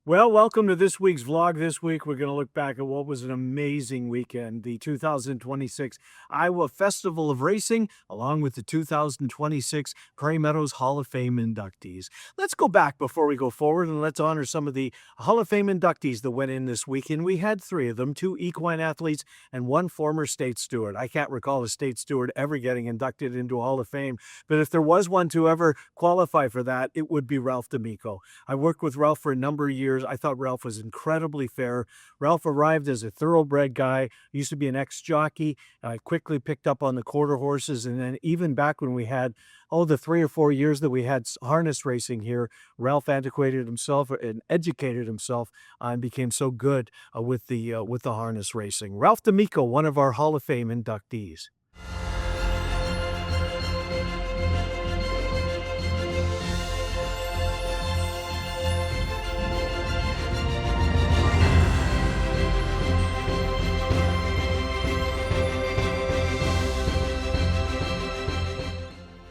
Well, welcome to this week's vlog. This week, we're going to look back at what was an amazing weekend, the 2026 Iowa Festival of Racing, along with the 2026 Prairie Meadows Hall of Fame inductees. Let's go back before we go forward and let's honor some of the Hall of Fame inductees that went in this weekend. We had three of them, two equine athletes and one former state steward. I can't recall a state steward ever getting inducted into a Hall of Fame, but if there was one to ever qualify for that, it would be Ralph D'Amico. I worked with Ralph for a number of years. I thought Ralph was incredibly fair. Ralph arrived as a thoroughbred guy, used to be an ex-jockey, quickly picked up on the quarter horses, and then even back when we had, the 3 or 4 years that we had harness racing here, Ralph antiquated himself and educated himself and became so good with the harness racing. Ralph D'Amico, one of our Hall of Fame inductees.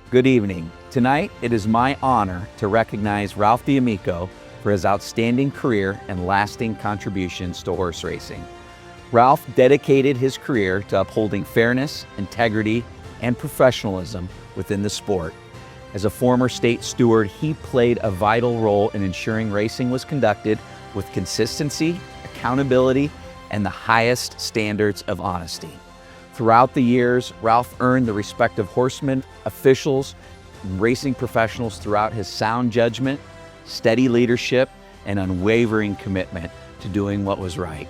Good evening. Tonight, it is my honor to recognize Ralph D'Amico for his outstanding career and lasting contributions to horse racing. Ralph dedicated his career to upholding fairness, integrity, and professionalism within the sport. As a former state steward, he played a vital role in ensuring racing was conducted with consistency, accountability, and the highest standards of honesty. Throughout the years, Ralph earned the respect of horsemen, officials, and racing professionals throughout his sound judgment, steady leadership, and unwavering commitment to doing what was right.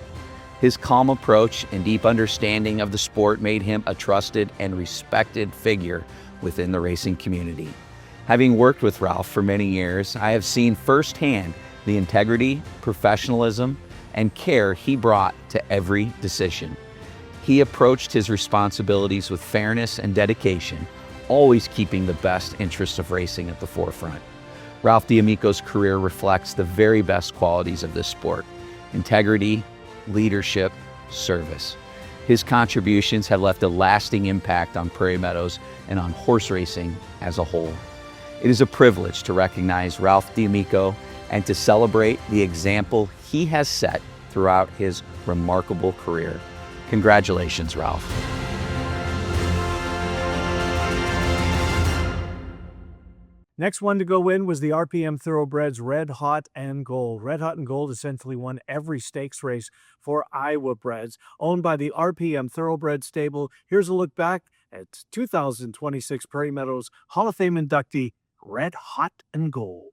His calm approach and deep understanding of the sport made him a trusted and respected figure within the racing community. Having worked with Ralph for many years, I have seen firsthand the integrity, professionalism, and care he brought to every decision. He approached his responsibilities with fairness and dedication, always keeping the best interests of racing at the forefront. Ralph D'Amico's career reflects the very best qualities of this sport: integrity, leadership, service. His contributions have left a lasting impact on Prairie Meadows and on horse racing as a whole. It is a privilege to recognize Ralph D'Amico and to celebrate the example he has set throughout his remarkable career. Congratulations, Ralph. Next one to go in was the RPM Thoroughbreds Red Hot and Gold. Red Hot and Gold essentially won every stakes race for Iowa breds, owned by the RPM Thoroughbred stable. Here's a look back at 2026 Prairie Meadows Hall of Fame inductee, Red Hot and Gold.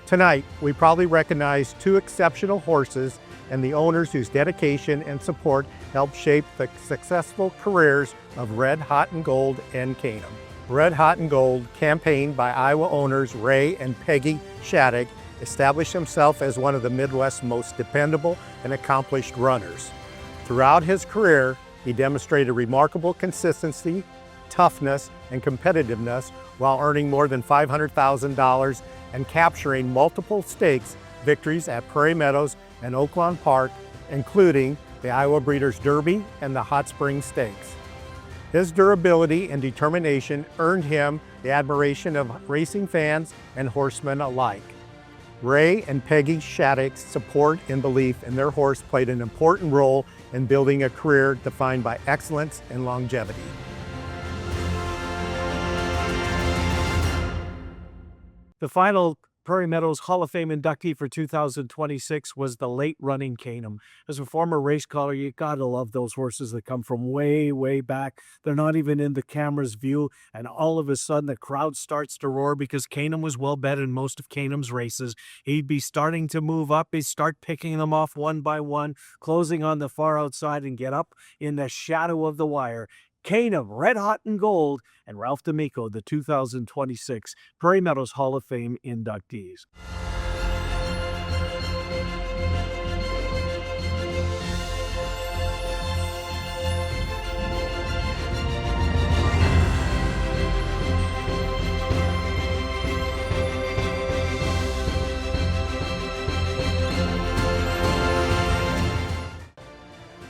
Tonight, we proudly recognize two exceptional horses and the owners whose dedication and support helped shape the successful careers of Red Hot and Gold and Canum. Red Hot and Gold, campaigned by Iowa owners Ray and Peggy Shattuck, established himself as one of the Midwest's most dependable and accomplished runners. Throughout his career, he demonstrated remarkable consistency, toughness, and competitiveness while earning more than $500,000 and capturing multiple stakes victories at Prairie Meadows and Oaklawn Park, including the Iowa Breeders' Derby and the Hot Springs Stakes. His durability and determination earned him the admiration of racing fans and horsemen alike. Ray and Peggy Shattuck's support and belief in their horse played an important role in building a career defined by excellence and longevity. The final Prairie Meadows Hall of Fame inductee for 2026 was the late-running Canum. As a former race caller, you gotta love those horses that come from way, way back. They're not even in the camera's view, and all of a sudden the crowd starts to roar because Canum was well bet in most of Canum's races. He'd be starting to move up. He'd start picking them off one by one, closing on the far outside and get up in the shadow of the wire. Canum, Red Hot and Gold, and Ralph D'Amico, the 2026 Prairie Meadows Hall of Fame inductees.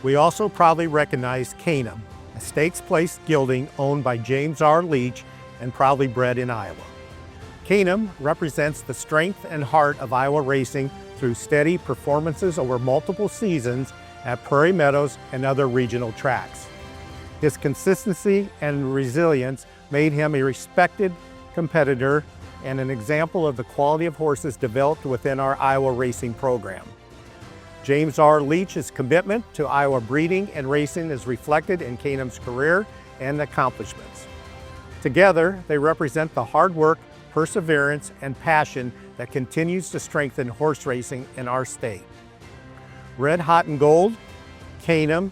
We also proudly recognize Canaan, a stakes-placed gelding owned by James R. Leach and proudly bred in Iowa. Canaan represents the strength and heart of Iowa racing through steady performances over multiple seasons at Prairie Meadows and other regional tracks. His consistency and resilience made him a respected competitor and an example of the quality of horses developed within our Iowa racing program. James R. Leach's commitment to Iowa breeding and racing is reflected in Canaan's career and accomplishments. Together, they represent the hard work, perseverance, and passion that continues to strengthen horse racing in our state. Red Hot and Gold, Canaan,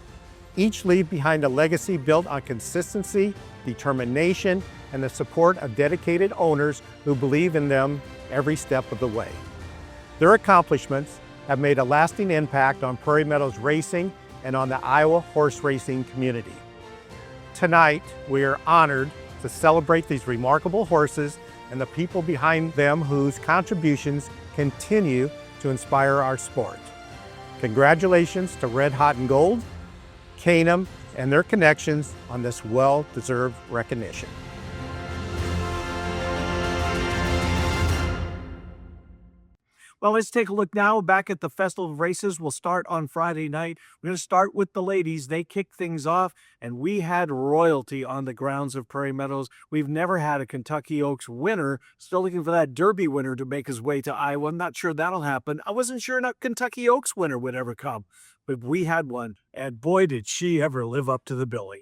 each leave behind a legacy built on consistency, determination, and the support of dedicated owners who believe in them every step of the way. Their accomplishments have made a lasting impact on Prairie Meadows racing and on the Iowa horse racing community. Tonight, we are honored to celebrate these remarkable horses and the people behind them whose contributions continue to inspire our sport. Congratulations to Red Hot and Gold, Canaan, and their connections on this well-deserved recognition. Well, let's take a look now back at the Festival of Races. We'll start on Friday night. We're going to start with the ladies. They kicked things off, and we had royalty on the grounds of Prairie Meadows. We've never had a Kentucky Oaks winner. Still looking for that Derby winner to make his way to Iowa. I'm not sure that'll happen. I wasn't sure a Kentucky Oaks winner would ever come, but we had one, and boy, did she ever live up to the billing.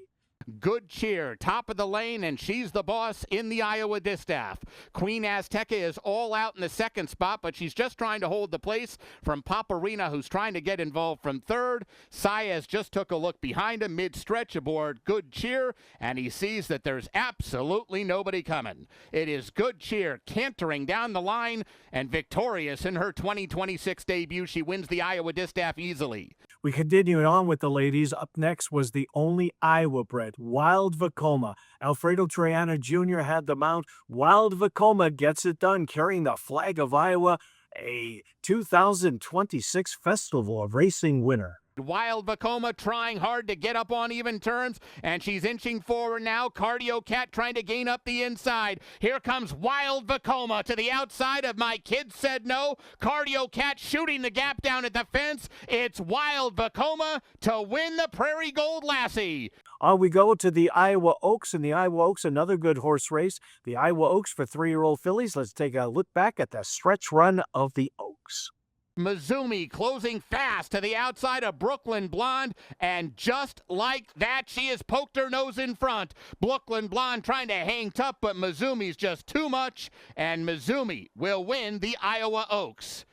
Good Cheer, top of the lane, and she's the boss in the Iowa Distaff. Queen Azteca is all out in the second spot, but she's just trying to hold the place from Paparina, who's trying to get involved from third. Saez just took a look behind him mid-stretch aboard Good Cheer, and he sees that there's absolutely nobody coming. It is Good Cheer cantering down the line and victorious in her 2026 debut. She wins the Iowa Distaff easily. We continued on with the ladies. Up next was the only Iowa-bred, Wild Vacoma. Alfredo Triana Jr. had the mount. Wild Vacoma gets it done, carrying the flag of Iowa, a 2026 Festival of Racing winner. Wild Vacoma trying hard to get up on even turns, and she's inching forward now. Cardio Cat trying to gain up the inside. Here comes Wild Vacoma to the outside of My Kids Said No. Cardio Cat shooting the gap down at the fence. It's Wild Vacoma to win the Prairie Gold Lassie. On we go to the Iowa Oaks, and the Iowa Oaks, another good horse race. The Iowa Oaks for 3-year-old fillies. Let's take a look back at the stretch run of the Oaks. Mizumi closing fast to the outside of Brooklyn Blonde, and just like that, she has poked her nose in front. Brooklyn Blonde trying to hang tough, but Mizumi's just too much, and Mizumi will win the Iowa Oaks.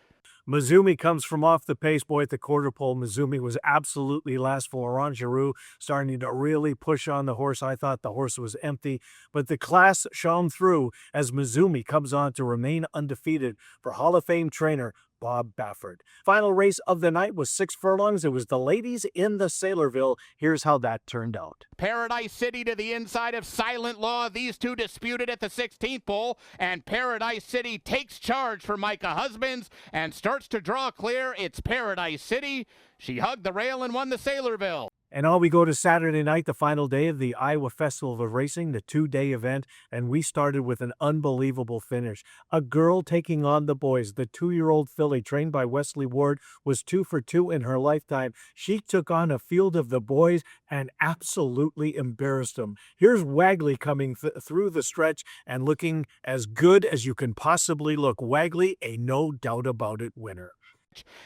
Mizumi comes from off the pace. Boy, at the quarter pole, Mizumi was absolutely last for Laurent Giroux, starting to really push on the horse. I thought the horse was empty, but the class shone through as Mizumi comes on to remain undefeated for Hall of Fame trainer Bob Baffert. Final race of the night was 6 furlongs. It was the ladies in the Saylorville. Here's how that turned out. Paradise City to the inside of Silent Law. These two disputed at the 16th pole, and Paradise City takes charge for Micah Husbands and starts to draw clear. It's Paradise City. She hugged the rail and won the Saylorville. And on we go to Saturday night, the final day of the Iowa Festival of Racing, the 2-day event, and we started with an unbelievable finish. A girl taking on the boys. The 2-year-old filly, trained by Wesley Ward, was 2 for 2 in her lifetime. She took on a field of the boys and absolutely embarrassed them. Here's Wagley coming through the stretch and looking as good as you can possibly look. Wagley, a no doubt about it winner.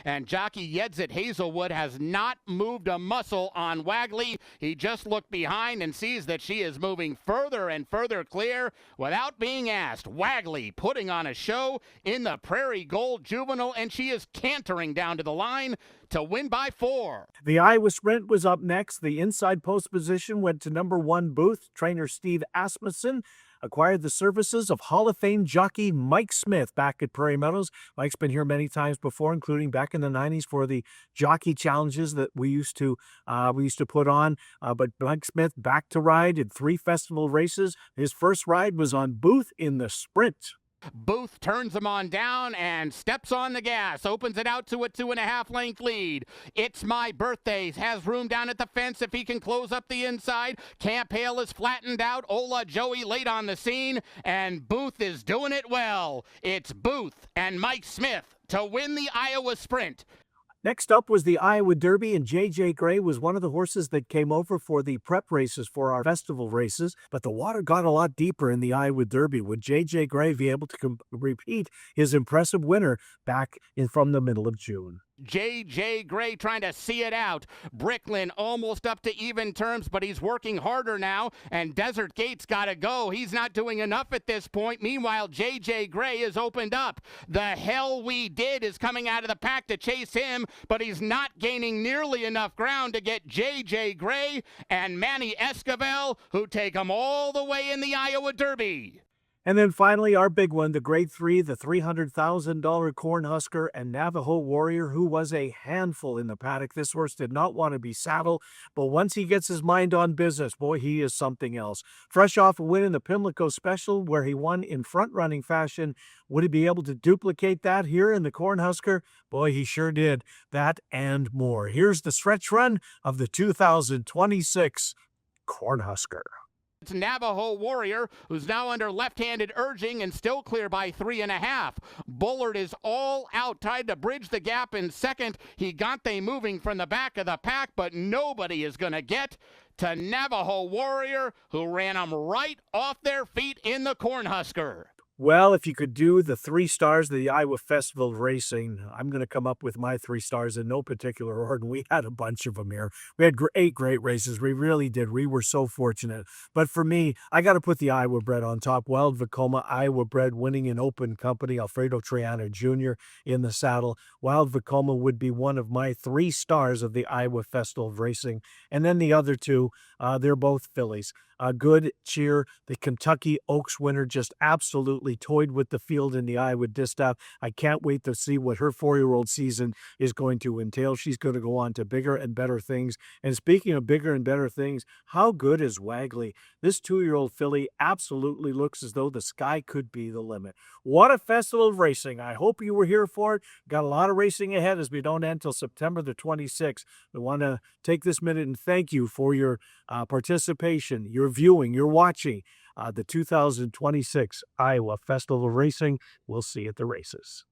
And jockey Yedzit Hazelwood has not moved a muscle on Wagley. He just looked behind and sees that she is moving further and further clear without being asked. Wagley putting on a show in the Prairie Gold Juvenile, and she is cantering down to the line to win by 4. The Iowa Sprint was up next. The inside post position went to number 1 Booth. Trainer Steve Asmussen acquired the services of Hall of Fame jockey Mike Smith back at Prairie Meadows. Mike's been here many times before, including back in the 90s for the jockey challenges that we used to put on. But Mike Smith back to ride in 3 festival races. His first ride was on Booth in the Sprint. Booth turns him on down and steps on the gas, opens it out to a 2.5 length lead. It's My Birthday has room down at the fence if he can close up the inside. Camp Hale is flattened out. Ola Joey late on the scene, and Booth is doing it well. It's Booth and Mike Smith to win the Iowa Sprint. Next up was the Iowa Derby, and J.J. Gray was one of the horses that came over for the prep races for our festival races, but the water got a lot deeper in the Iowa Derby. Would J.J. Gray be able to repeat his impressive winner back from the middle of June? J.J. Gray trying to see it out. Bricklin almost up to even terms, but he's working harder now, and Desert Gate's got to go. He's not doing enough at this point. Meanwhile, J.J. Gray is opened up. The Hell We Did is coming out of the pack to chase him, but he's not gaining nearly enough ground to get J.J. Gray and Manny Esquivel, who take him all the way in the Iowa Derby. And then finally, our big one, the Grade 3, the $300,000 Cornhusker and Navajo Warrior, who was a handful in the paddock. This horse did not want to be saddled, but once he gets his mind on business, boy, he is something else. Fresh off a win in the Pimlico Special, where he won in front-running fashion, would he be able to duplicate that here in the Cornhusker? Boy, he sure did. That and more. Here's the stretch run of the 2026 Cornhusker. It's Navajo Warrior, who's now under left-handed urging and still clear by 3.5. Bullard is all out, tied to bridge the gap in second. Gigante moving from the back of the pack, but nobody is going to get to Navajo Warrior, who ran them right off their feet in the Cornhusker. Well, if you could do the 3 stars of the Iowa Festival of Racing, I'm going to come up with my 3 stars in no particular order. We had a bunch of them here. We had 8 great races. We really did. We were so fortunate. But for me, I got to put the Iowa bred on top. Wild Vacoma, Iowa bred, winning in open company. Alfredo Triana Jr. in the saddle. Wild Vacoma would be one of my 3 stars of the Iowa Festival of Racing. And then the other 2, they're both fillies. Good Cheer, the Kentucky Oaks winner, just absolutely toyed with the field in the Iowa Distaff. I can't wait to see what her 4-year-old season is going to entail. She's going to go on to bigger and better things. And speaking of bigger and better things, how good is Wagley? This 2-year-old filly absolutely looks as though the sky could be the limit. What a festival of racing. I hope you were here for it. Got a lot of racing ahead as we don't end until September the 26th. We want to take this minute and thank you for your participation, your viewing, your watching the 2026 Iowa Festival of Racing. We'll see you at the races.